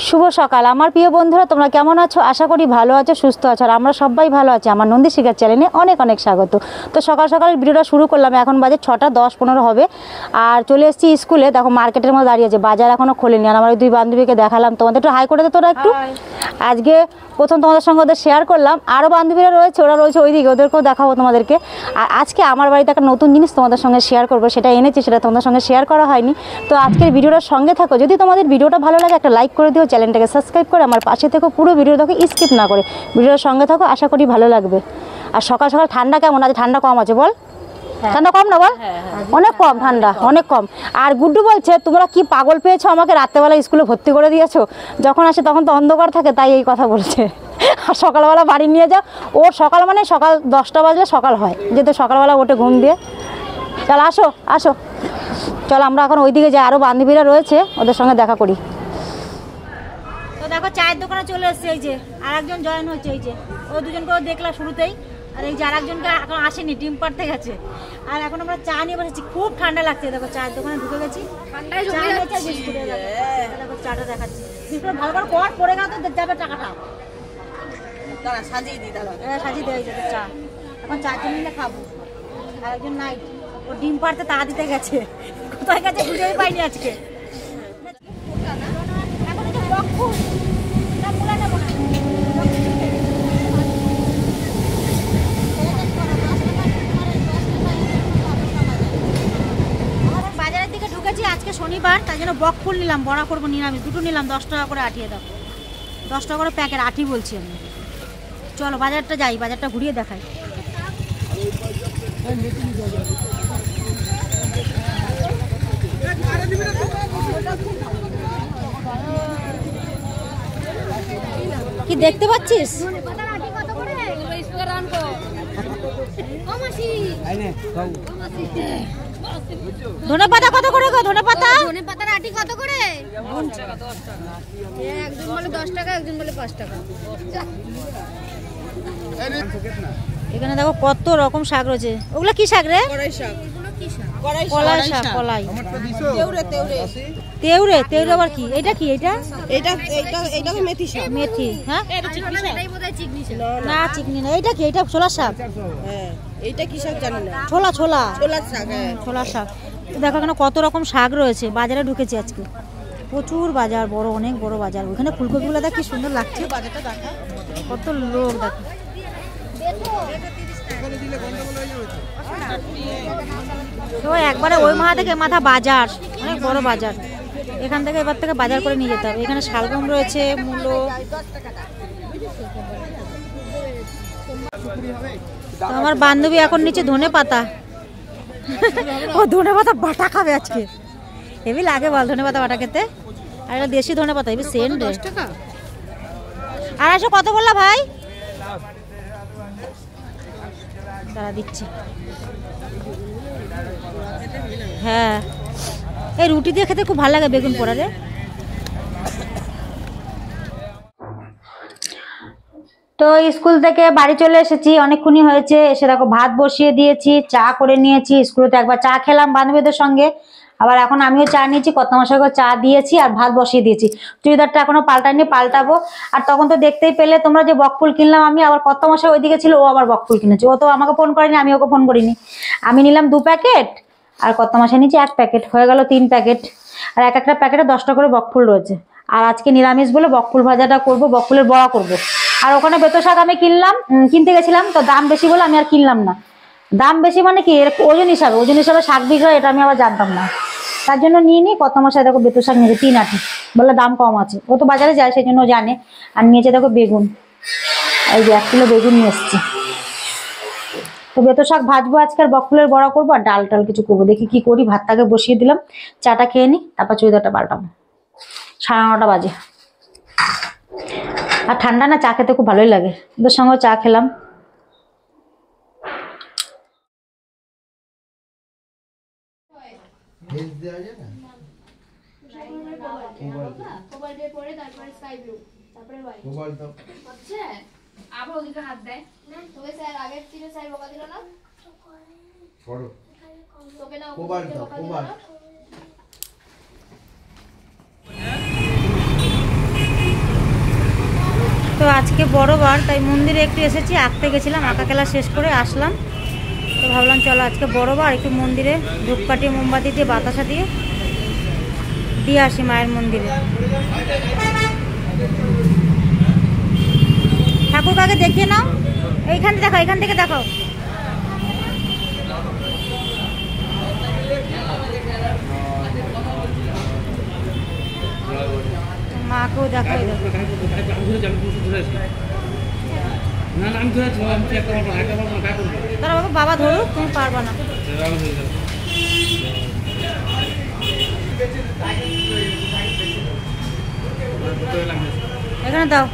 শুভ সকাল আমার প্রিয় বন্ধুরা, তোমরা কেমন আছো? আশা করি ভালো আছো, সুস্থ আছো। আর আমরা সবাই ভালো আছি। আমার নন্দী শিখার চ্যানেলে অনেক অনেক স্বাগত। তো সকাল সকাল ভিডিওটা শুরু করলাম। এখন বাজে 6টা 10-15 হবে। আর চলে এসেছি স্কুলে। দেখো মার্কেটের মধ্যে দাঁড়িয়ে আছে, বাজার এখনও খোলেনি। আর আমার ওই দুই বান্ধবীকে দেখালাম, তোমাদের একটু হাই করে দে তোরা একটু। আজকে প্রথম তোমাদের সঙ্গে ওদের শেয়ার করলাম। আরও বান্ধবীরা রয়েছে, ওরা রয়েছে ওইদিকে, ওদেরকেও দেখাবো তোমাদেরকে। আর আজকে আমার বাড়িতে একটা নতুন জিনিস তোমাদের সঙ্গে শেয়ার করবো, সেটা এনেছি, সেটা তোমাদের সঙ্গে শেয়ার করা হয়নি। তো আজকের ভিডিওটার সঙ্গে থাকো। যদি তোমাদের ভিডিওটা ভালো লাগে একটা লাইক করে দিও, চ্যানেলটাকে সাবস্ক্রাইব করে আমার পাশে থেকো, পুরো ভিডিও দেখো, স্কিপ না করে ভিডিওর সঙ্গে থাকো, আশা করি ভালো লাগবে। আর সকাল সকাল ঠান্ডা কেমন আছে? ঠান্ডা কম আছে বল? ঠান্ডা কম না বল? অনেক কম, ঠান্ডা অনেক কম। আর গুড্ডু বলছে তোমরা কি পাগল পেয়েছো আমাকে, রাত্রেবেলা স্কুলে ভর্তি করে দিয়েছো, যখন আসে তখন তো অন্ধকার থাকে, তাই এই কথা বলছে। আর সকালবেলা বাড়ি নিয়ে যাও। ওর সকাল মানে সকাল 10টা বাজলে সকাল হয়, যেহেতু সকালবেলা ওঠে ঘুম দিয়ে। চল আসো আসো, চল আমরা এখন ওইদিকে যাই, আরও বান্ধবীরা রয়েছে, ওদের সঙ্গে দেখা করি। তো দেখো চায়ের দোকানে চলে এসছে, এই যে আর একজন জয়েন হচ্ছে, এই যে ও দুজনকেও দেখলাম শুরুতেই। আর এই যে আর একজনকে এখন আসেনি, ডিম পাড়তে গেছে। আর এখন আমরা চা নিয়ে বসেছি, খুব ঠান্ডা লাগছে। দেখো চায়ের দোকানে ঢুকে গেছি, দেখো চাটা দেখাচ্ছি। ভালো করে কর, পড়ে গেল তো যাবে টাকাটা। সাজিয়ে দিই, সাজিয়ে দেয় যাবে চা। এখন চারজন মিলে খাবো। আর একজন নাই, ও ডিম পাড়তে তা দিতে গেছে, কোথায় গেছে খুঁজেই পাইনি আজকে। বাজারের দিকে ঢুকেছি, আজকে শনিবার, তাই জন্য বকফুল নিলাম, বড়া করবো নিরামিষ। দুটো নিলাম, 10 টাকা করে আটিয়ে দাও, 10 টাকা করে প্যাকেট আটি বলছি আমি। চলো বাজারটা যাই, বাজারটা ঘুরিয়ে দেখাই। কি দেখতে পাচ্ছিস? ধনে পাতা কত করে গো? ধনে পাতা, ধনে পাতার আটি কত করে? একজন বলে 10 টাকা, একজন বলে 5 টাকা। এখানে দেখো কত রকম শাক রয়েছে। ওগুলো কি শাক রে? কলাই শাক। কলাই শাক, কলাই। তেওরে, তেওরে আবার কি? এটা কি? এটা মেথি শাক। মেথি, হ্যাঁ না চিকনি না। এটা কি? এটা ছোলা শাক। হ্যাঁ, এটা কি শাক জানি না। ছোলা ছোলা ছোলা শাক। হ্যাঁ, ছোলা শাক। দেখো এখানে কত রকম শাক রয়েছে। বাজারে ঢুকেছি আজকে, প্রচুর বাজার, বড় অনেক বড় বাজার। ওখানে ফুলকপিগুলো দেখ কি সুন্দর লাগছে। বাজারটা দেখা, কত লোক দেখো। তো একবারে ওই মাথা থেকে মাথা বাজার, অনেক বড় বাজার। এখান থেকে এবার থেকে বাজার করে নিয়ে যেতে হবে। এখানে শালগম রয়েছে, মূলো। তো আমার বান্ধবী এখন নিচে ধনে পাতা, ও ধনে পাতা বাটা খাবে আজকে। হেবি লাগে বল ধনে পাতা বাটা খেতে। আর এটা দেশি ধনে পাতা, হেবি সেন্ট। 10 টাকা। আর আসো কত বললা ভাই? তারা দিচ্ছে। হ্যাঁ, এই রুটি দিয়ে খেতে খুব ভালো লাগে, বেগুন পোড়া রে। তো স্কুল থেকে বাড়ি চলে এসেছি, অনেকক্ষণই হয়েছে। এসে দেখো ভাত বসিয়ে দিয়েছি, চা করে নিয়েছি। স্কুলে তো একবার চা খেলাম বান্ধবীদের সঙ্গে, আবার এখন আমিও চা নিয়েছি। কর্তামশাইকে চা দিয়েছি আর ভাত বসিয়ে দিয়েছি। চুড়িদারটা এখনো পাল্টাইনি, পাল্টাবো। আর তখন তো দেখতেই পেলে তোমরা যে বকফুল কিনলাম আমি। আবার কর্তামশাই ওইদিকে ছিল, ও আবার বকফুল কিনেছে। ও তো আমাকে ফোন করেনি, আমি ওকে ফোন করিনি। আমি নিলাম 2 প্যাকেট, আর কর্তামশাই নিচে 1 প্যাকেট, হয়ে গেল 3 প্যাকেট। আর এক একটা প্যাকেটে 10 টাকা করে বকফুল রয়েছে। আর আজকে নিরামিষ বলে বকফুল ভাজাটা করবো, বকফুলের বড়া করবো। আর ওখানে বেতো শাক আমি কিনতে গেছিলাম, তো দাম বেশি বলে আমি আর কিনলাম না। দাম বেশি মানে কি, ওজন হিসাবে শাক বিক্রি হয়, এটা আমি আবার জানতাম না। তার জন্য নিয়ে নিই। কর্তামশাই দেখো বেতো শাক নিয়েছে 3 আটি, বললে দাম কম আছে। ও তো বাজারে যায়, সেই জন্য জানে। আর নিয়েছে দেখো বেগুন, এই যে 1 কিলো বেগুন নিয়ে এসছে। তো বেতো শাক ভাজবো আজকে, আর বকফুলের বড়া করবো, আর ডাল টাল কিছু করবো। দেখি কি করি। ভাতটাকে বসিয়ে দিলাম, চাটা খেয়ে নিই, তারপর চুড়িদারটা পাল্টাবো। 9:30 বাজে। আর ঠান্ডা না, চা খেতে খুব ভালোই লাগে। ওদের সঙ্গে চা খেলাম। আবার ওদিকে হাত দেয় না, তোকে স্যার আগের দিনে স্যার বকা দিল না, করো তোকে না বকা দিল না। তো আজকে বড় বার, তাই মন্দিরে একটু এসেছি, আঁকতে গেছিলাম, আঁকা খেলা শেষ করে আসলাম। তো ভাবলাম চলো আজকে বড় বার, একটু মন্দিরে ধূপকাঠি মোমবাতি দিয়ে বাতাসা দিয়ে আসি মায়ের মন্দিরে। ঠাকুর কাকে দেখিয়ে নাও, এইখান থেকে দেখাও, এখান থেকে দেখাও। মাকেও দেখাই দেখো। তারা বাবা বাবা ধরুক, তুমি পারবা না। এখানে দাও,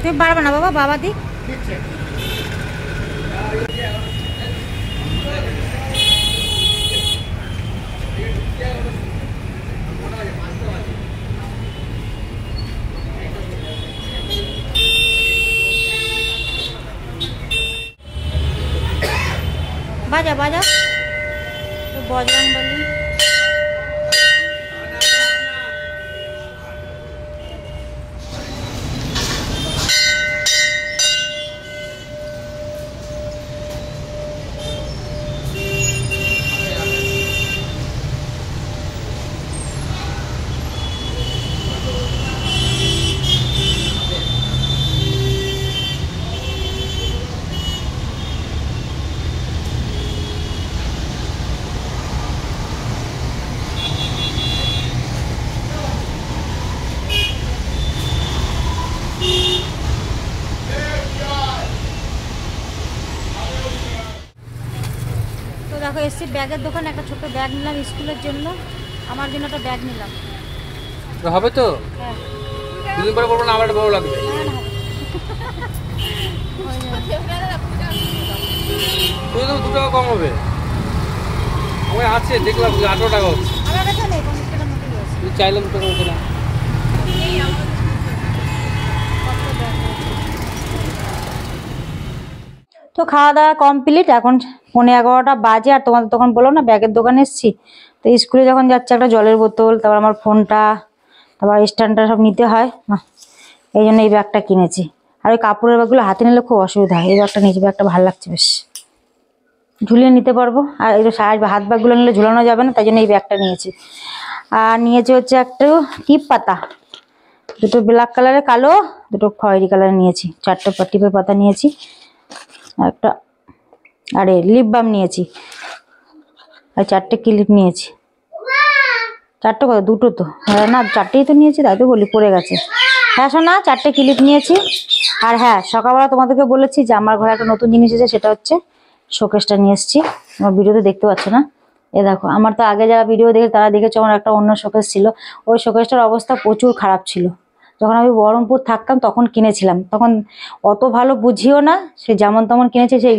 তুমি পারবে না বাবা, বাবা দিক। বাজা বাজা বজরংবলী। দেখো এসছি ব্যাগের দোকানে, একটা ছোট ব্যাগ নিলাম স্কুলের জন্য, আমার জন্য একটা ব্যাগ নিলাম। হবে তো? হ্যাঁ, দুদিন পরে বলবো না আমার বড় লাগবে। তুই তো 2 টাকা কম হবে। আমার আছে দেখলাম 18 টাকা হচ্ছে। আমার কাছে নেই, 50 টাকার মতোই আছে। তুই চাইলাম তো হতো না। তো খাওয়া দাওয়া কমপ্লিট, এখন 11:15 বাজে। আর তোমাদের তখন বলো না ব্যাগের দোকানে এসেছি, তো স্কুলে যখন যাচ্ছে একটা জলের বোতল, তারপর আমার ফোনটা, তারপর স্ট্যান্ডটা সব নিতে হয় না, এই জন্য এই ব্যাগটা কিনেছি। আর ওই কাপড়ের ব্যাগগুলো হাতে নিলে খুব অসুবিধা হয়, এই ব্যাগটা নিয়েছি, ব্যাগটা ভালো লাগছে বেশ, ঝুলিয়ে নিতে পারবো। আর এই যে হাত ব্যাগগুলো নিলে ঝুলানো যাবে না, তাই জন্য এই ব্যাগটা নিয়েছি। আর নিয়েছি হচ্ছে একটু টিপ পাতা, দুটো ব্ল্যাক কালারের, কালো, দুটো খয়েরি কালারের নিয়েছি, 4টে টিপের পাতা নিয়েছি একটা। আরে লিপ বাম নিয়েছি, আর 4টে ক্লিপ নিয়েছি। 4টে কত, 2টো তো, হ্যাঁ না 4টেই তো নিয়েছি, তাই তো বলি পড়ে গেছে। হ্যাঁ শোনা, 4টে ক্লিপ নিয়েছি। আর হ্যাঁ, সকালবেলা তোমাদেরকে বলেছি যে আমার ঘরে একটা নতুন জিনিস এসেছে, সেটা হচ্ছে শোকেসটা নিয়ে এসেছি। আমার ভিডিওতে দেখতে পাচ্ছ না, এ দেখো। আমার তো আগে যারা ভিডিও দেখে তারা দেখেছো আমার একটা অন্য শোকেস ছিল, ওই শোকেসটার অবস্থা প্রচুর খারাপ ছিল। যখন আমি বহরমপুর থাকতাম তখন কিনেছিলাম, তখন অত ভালো বুঝিও না, সে যেমন তেমন কিনেছে, সেই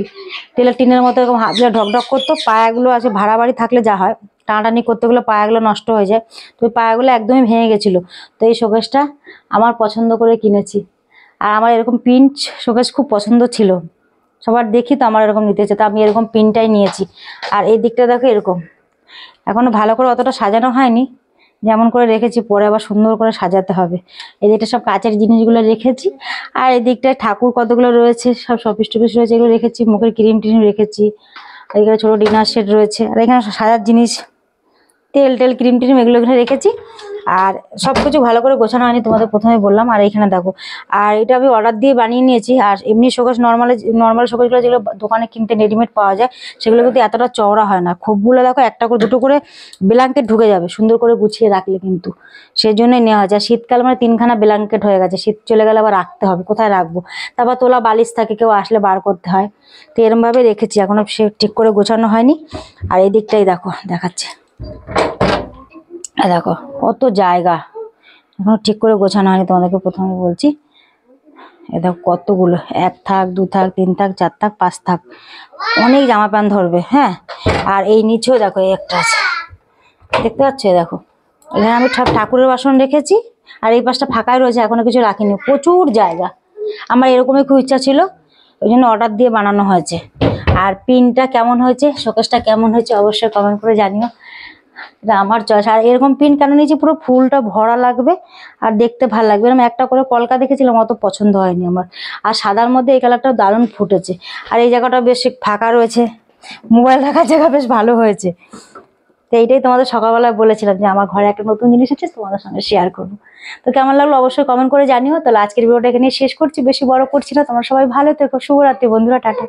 তেলের টিনের মতো এরকম হাতগুলো ঢকঢক করতো। পায়াগুলো আছে ভাড়া বাড়ি থাকলে যা হয়, টানাটানি করতে গেলে পায়াগুলো নষ্ট হয়ে যায়, তো ওই পায়াগুলো একদমই ভেঙে গেছিলো। তো এই শোকেসটা আমার পছন্দ করে কিনেছি। আর আমার এরকম পিঞ্চ শোকেস খুব পছন্দ ছিল, সবার দেখি তো আমার এরকম নিতে হচ্ছে, তো আমি এরকম পিনটাই নিয়েছি। আর এই দিকটা দেখো এরকম, এখনো ভালো করে অতটা সাজানো হয়নি, যেমন করে রেখেছি, পরে আবার সুন্দর করে সাজাতে হবে। এই দিকটা সব কাচের জিনিসগুলো রেখেছি, আর এই দিকটায় ঠাকুর কতগুলো রয়েছে, সব শপিস টপিস রয়েছে, এগুলো রেখেছি। মুখের ক্রিম টিম রেখেছি, আর এখানে ছোটো ডিনার সেট রয়েছে, আর এখানে সাজার জিনিস, তেল টেল ক্রিম টিম এগুলো এখানে রেখেছি। আর সব কিছু ভালো করে গোছানো হয়নি, তোমাদের প্রথমে বললাম। আর এখানে দেখো, আর এটা আমি অর্ডার দিয়ে বানিয়ে নিয়েছি। আর এমনি শোকেস নর্মাল শোকেসগুলো যেগুলো দোকানে কিনতে রেডিমেড পাওয়া যায়, সেগুলো কিন্তু এতটা চওড়া হয় না। খোপগুলো দেখো একটা করে 2টো করে ব্ল্যাঙ্কেট ঢুকে যাবে সুন্দর করে গুছিয়ে রাখলে, কিন্তু সেই জন্যই নেওয়া হয়েছে। আর শীতকাল মানে 3খানা ব্ল্যাঙ্কেট হয়ে গেছে, শীত চলে গেলে আবার রাখতে হবে, কোথায় রাখবো? তারপর তোলা বালিশ থাকে, কেউ আসলে বার করতে হয়, তো এরমভাবে রেখেছি, এখনো সে ঠিক করে গোছানো হয়নি। আর এই দিকটাই দেখো দেখাচ্ছে, দেখো কত জায়গা, এখনো ঠিক করে গোছানো হয়নি, তোমাদেরকে প্রথমে বলছি। এ দেখো কতগুলো, 1 থাক 2 থাক 3 থাক 4 থাক 5 থাক, অনেক জামা প্যান্ট ধরবে। হ্যাঁ, আর এই নিচেও দেখো এই একটা আছে, দেখতে পাচ্ছ? দেখো এখানে আমি ঠাকুরের বাসন রেখেছি, আর এই পাশটা ফাঁকাই রয়েছে, এখনো কিছু রাখিনি, প্রচুর জায়গা। আমার এরকমই খুব ইচ্ছা ছিল, ওই জন্য অর্ডার দিয়ে বানানো হয়েছে। আর পিনটা কেমন হয়েছে, শোকেসটা কেমন হয়েছে অবশ্যই কমেন্ট করে জানিও। এটা আমার চয়েস। আর এরকম প্রিন্ট কেন নিয়েছি, পুরো ফুলটা ভরা লাগবে আর দেখতে ভালো লাগবে। এরকম একটা করে কলকা দেখেছিলাম, অত পছন্দ হয়নি আমার। আর সাদার মধ্যে এই কালারটা দারুণ ফুটেছে। আর এই জায়গাটা বেশ ফাঁকা রয়েছে, মোবাইল রাখার জায়গা বেশ ভালো হয়েছে। তো এইটাই তোমাদের সকালবেলায় বলেছিলাম যে আমার ঘরে একটা নতুন জিনিস আছে, তোমাদের সঙ্গে শেয়ার করবো। তো কেমন লাগলো অবশ্যই কমেন্ট করে জানিও। তাহলে আজকের ভিডিওটা এখানে শেষ করছি, বেশি বড় করছি না। তোমরা সবাই ভালো থেকো, শুভরাত্রি বন্ধুরা, টাটা।